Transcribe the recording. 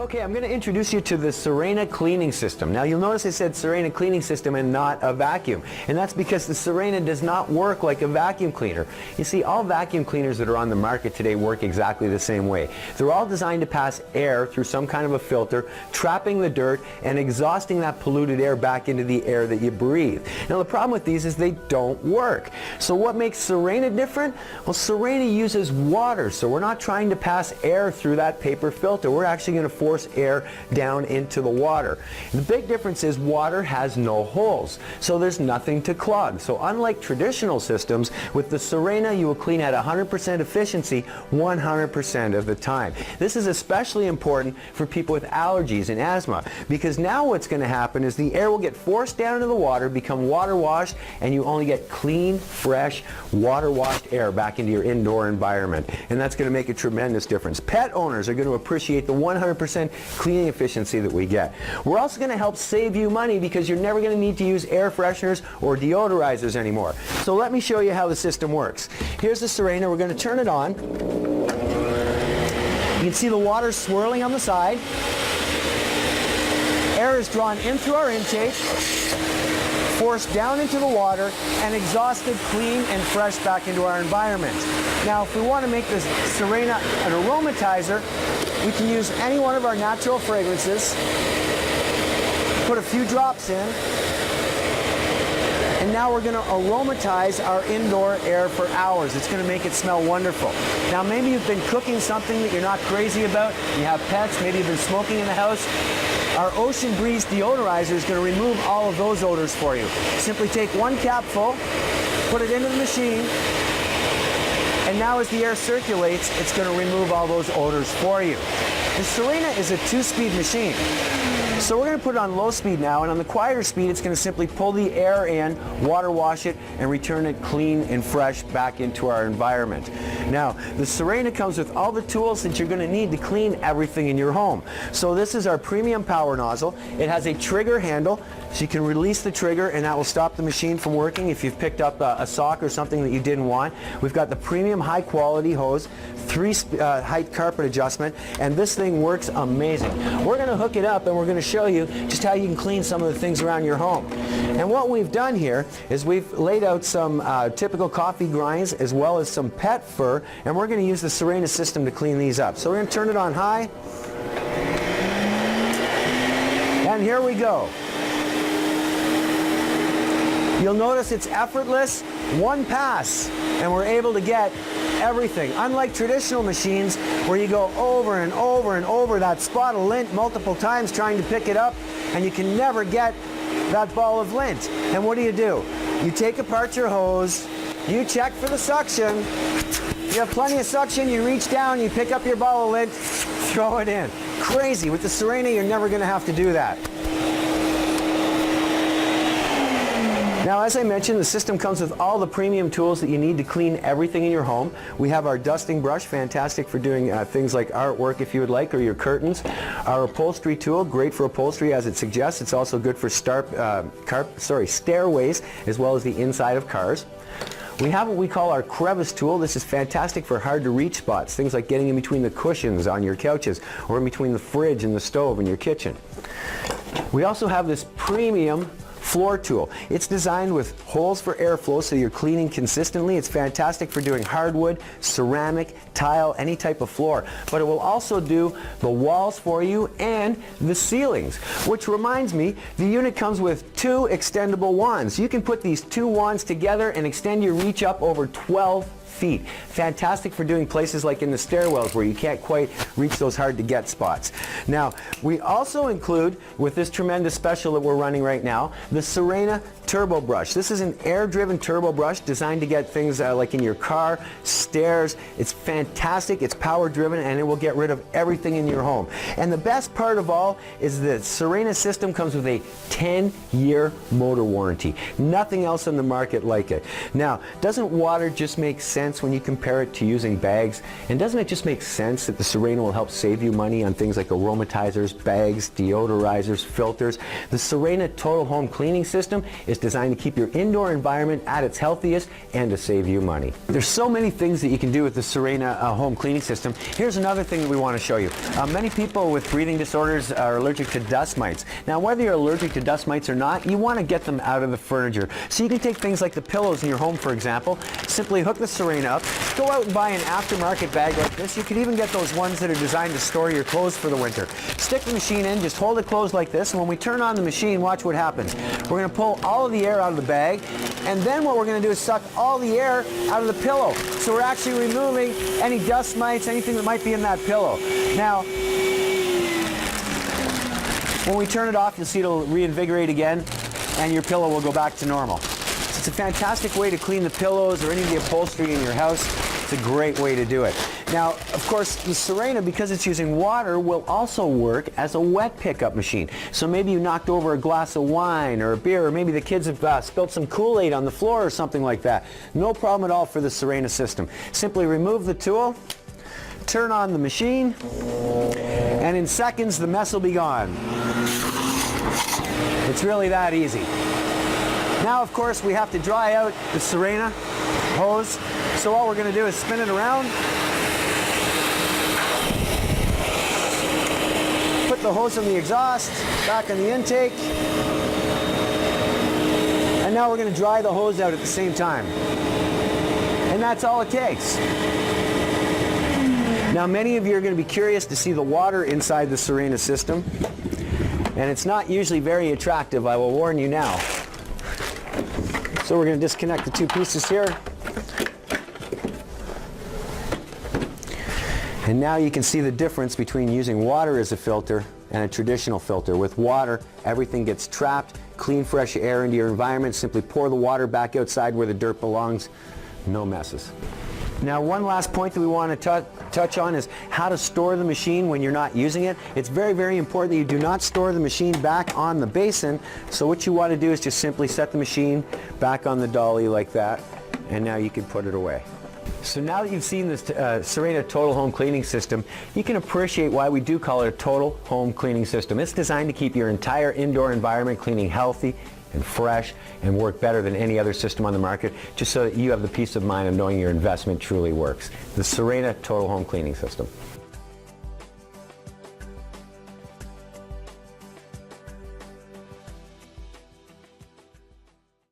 Okay, I'm going to introduce you to the Sirena cleaning system. Now you'll notice I said Sirena cleaning system and not a vacuum. And that's because the Sirena does not work like a vacuum cleaner. You see, all vacuum cleaners that are on the market today work exactly the same way. They're all designed to pass air through some kind of a filter, trapping the dirt and exhausting that polluted air back into the air that you breathe. Now the problem with these is they don't work. So what makes Sirena different? Well, Sirena uses water, so we're not trying to pass air through that paper filter. We're actually going to force air down into the water. The big difference is water has no holes, so there's nothing to clog. So unlike traditional systems, with the Sirena you will clean at 100% efficiency 100% of the time. This is especially important for people with allergies and asthma, because now what's going to happen is the air will get forced down into the water, become water washed, and you only get clean, fresh, water washed air back into your indoor environment. And that's going to make a tremendous difference. Pet owners are going to appreciate the 100% cleaning efficiency that we get. We're also going to help save you money because you're never going to need to use air fresheners or deodorizers anymore. So let me show you how the system works. Here's the Sirena. We're going to turn it on. You can see the water swirling on the side. Air is drawn in through our intake, forced down into the water, and exhausted clean and fresh back into our environment. Now, if we want to make this Sirena an aromatizer, we can use any one of our natural fragrances, put a few drops in, and now we're going to aromatize our indoor air for hours. It's going to make it smell wonderful. Now maybe you've been cooking something that you're not crazy about, you have pets, maybe you've been smoking in the house. Our Ocean Breeze deodorizer is going to remove all of those odors for you. Simply take one cap full, put it into the machine, and now as the air circulates, it's going to remove all those odors for you. The Sirena is a 2-speed machine. So we're going to put it on low speed now, and on the quieter speed it's going to simply pull the air in, water wash it, and return it clean and fresh back into our environment. Now, the Sirena comes with all the tools that you're going to need to clean everything in your home. So this is our premium power nozzle. It has a trigger handle, so you can release the trigger and that will stop the machine from working if you've picked up a sock or something that you didn't want. We've got the premium high quality hose, 3-height carpet adjustment, and this thing works amazing. We're going to hook it up and we're going to show you just how you can clean some of the things around your home. And what we've done here is we've laid out some typical coffee grinds as well as some pet fur, and we're going to use the Sirena system to clean these up. So we're going to turn it on high, and here we go. You'll notice it's effortless, one pass, and we're able to get everything. Unlike traditional machines where you go over and over and over that spot of lint multiple times trying to pick it up, and you can never get that ball of lint. And what do? You take apart your hose, you check for the suction, you have plenty of suction, you reach down, you pick up your ball of lint, throw it in. Crazy. With the Sirena, you're never going to have to do that. Now, as I mentioned, the system comes with all the premium tools that you need to clean everything in your home. We have our dusting brush, fantastic for doing things like artwork if you would like, or your curtains. Our upholstery tool, great for upholstery as it suggests. It's also good for stairways as well as the inside of cars. We have what we call our crevice tool. This is fantastic for hard to reach spots, things like getting in between the cushions on your couches or in between the fridge and the stove in your kitchen. We also have this premium floor tool. It's designed with holes for airflow so you're cleaning consistently. It's fantastic for doing hardwood, ceramic, tile, any type of floor. But it will also do the walls for you and the ceilings. Which reminds me, the unit comes with 2 extendable wands. You can put these 2 wands together and extend your reach up over 12 feet. Fantastic for doing places like in the stairwells where you can't quite reach those hard to get spots. Now, we also include, with this tremendous special that we're running right now, the Sirena Turbo Brush. This is an air-driven turbo brush designed to get things like in your car, stairs. It's fantastic, it's power-driven, and it will get rid of everything in your home. And the best part of all is the Sirena system comes with a 10-year motor warranty. Nothing else on the market like it. Now, doesn't water just make sense sense when you compare it to using bags? And doesn't it just make sense that the Serena will help save you money on things like aromatizers, bags, deodorizers, filters? The Serena Total Home Cleaning System is designed to keep your indoor environment at its healthiest and to save you money. There's so many things that you can do with the Serena home cleaning system. Here's another thing that we want to show you. Many people with breathing disorders are allergic to dust mites. Now, whether you're allergic to dust mites or not, you want to get them out of the furniture. So you can take things like the pillows in your home, for example, simply hook the Serena up, go out and buy an aftermarket bag like this. You can even get those ones that are designed to store your clothes for the winter. Stick the machine in, just hold it closed like this, and when we turn on the machine, watch what happens. We're going to pull all of the air out of the bag, and then what we're going to do is suck all the air out of the pillow. So we're actually removing any dust mites, anything that might be in that pillow. Now, when we turn it off, you'll see it'll reinvigorate again, and your pillow will go back to normal. So it's a fantastic way to clean the pillows or any of the upholstery in your house. It's a great way to do it. Now, of course, the Serena, because it's using water, will also work as a wet pickup machine. So maybe you knocked over a glass of wine or a beer, or maybe the kids have spilled some Kool-Aid on the floor or something like that. No problem at all for the Serena system. Simply remove the tool, turn on the machine, and in seconds the mess will be gone. It's really that easy. Now, of course, we have to dry out the Serena hose. So all we're going to do is spin it around, put the hose on the exhaust, back on the intake, and now we're going to dry the hose out at the same time. And that's all it takes. Now, many of you are going to be curious to see the water inside the Serena system, and it's not usually very attractive, I will warn you now. So we're going to disconnect the two pieces here. And now you can see the difference between using water as a filter and a traditional filter. With water, everything gets trapped, clean fresh air into your environment. Simply pour the water back outside where the dirt belongs. No messes. Now, one last point that we want to touch on is how to store the machine when you're not using it. It's very, very important that you do not store the machine back on the basin. So what you want to do is just simply set the machine back on the dolly like that, and now you can put it away. So now that you've seen this Serena Total Home Cleaning System, you can appreciate why we do call it a Total Home Cleaning System. It's designed to keep your entire indoor environment cleaning healthy and fresh and work better than any other system on the market, just so that you have the peace of mind of knowing your investment truly works. The Serena Total Home Cleaning System.